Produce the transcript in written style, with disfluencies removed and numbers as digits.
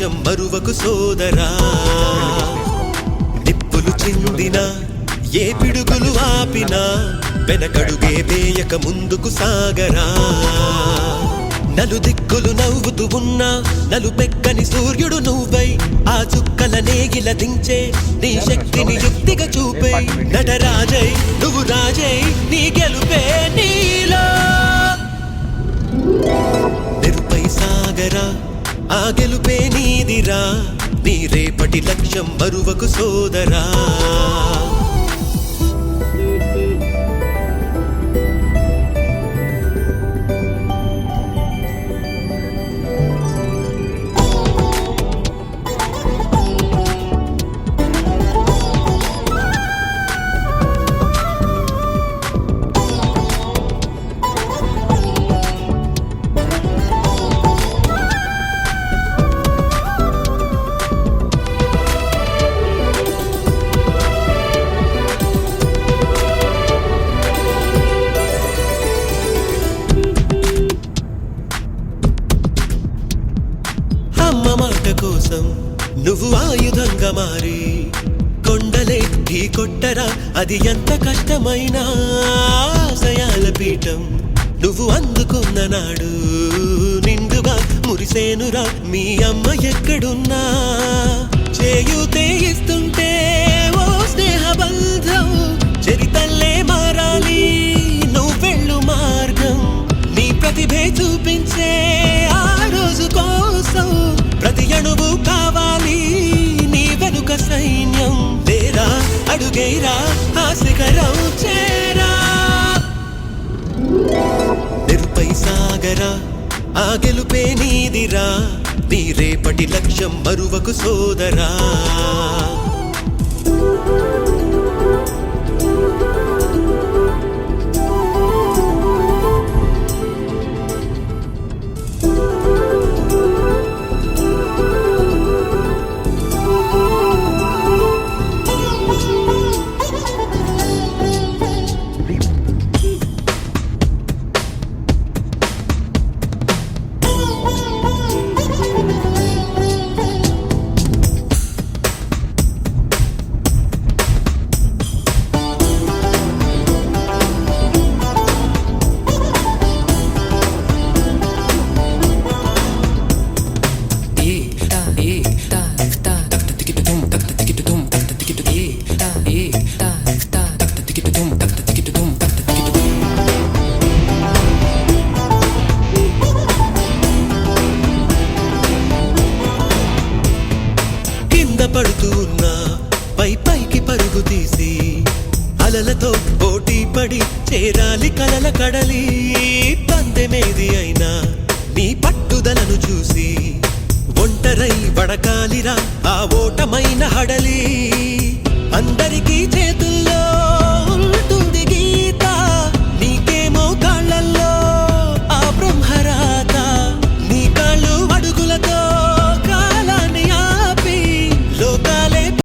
లక్ష్యం మరువకు సోదరా. నిప్పులు చిందినా ఏ పిడుగులు ఆపినా వెనకడుగే వేయక ముందుకు సాగరా. నలుదిక్కులు నవ్వుతూ ఉన్నా నలుపెక్కని సూర్యుడు నువ్వై ఆ చుక్కల నేగిల దించే నీ శక్తిని యుక్తిగా చూపే నటరాజై నువ్వు రాజై నీ గెలుపే నీలో. నిరుపై సాగరా ఆ గెలుపే నీదిరా, నీ రేపటి లక్ష్యం మరువకు సోదరా. అమ్మ మాట కోసం నువ్వు ఆయుధంగా మారి కొండలే ఢీ కొట్టరా, అది ఎంత కష్టమైనా ఆశయాల పీఠం నువ్వు అందుకున్న నాడు నిండుగా మురిసేనురా మీ అమ్మ ఎక్కడున్నా. చేయూతే ఇస్తుంటే ఓ స్నేహ బంధం చరితల్లే మారాలి నువ్వెళ్ళు మార్గం. నీ ప్రతిభే చూపించే ఆ రోజు కోసం ప్రతి అణువు కావాలి నీ వెనుక సైన్యం. లేరా అడుగేరా ఆ శిఖరం చేరా. నిరుపై సాగరా ఆ గెలుపే నీదిరా, నీ రేపటి లక్ష్యం మరువకు సోదరా. పడుతూ ఉన్నా పై పైకి పరుగు తీసి అలలతో పోటీ పడి చేరాలి కలల కడలి. పందెమేది అయినా నీ పట్టుదలను చూసి ఒంటరై వడకాలిరా ఆ ఓటమైన హడలి. అందరికీ చేతు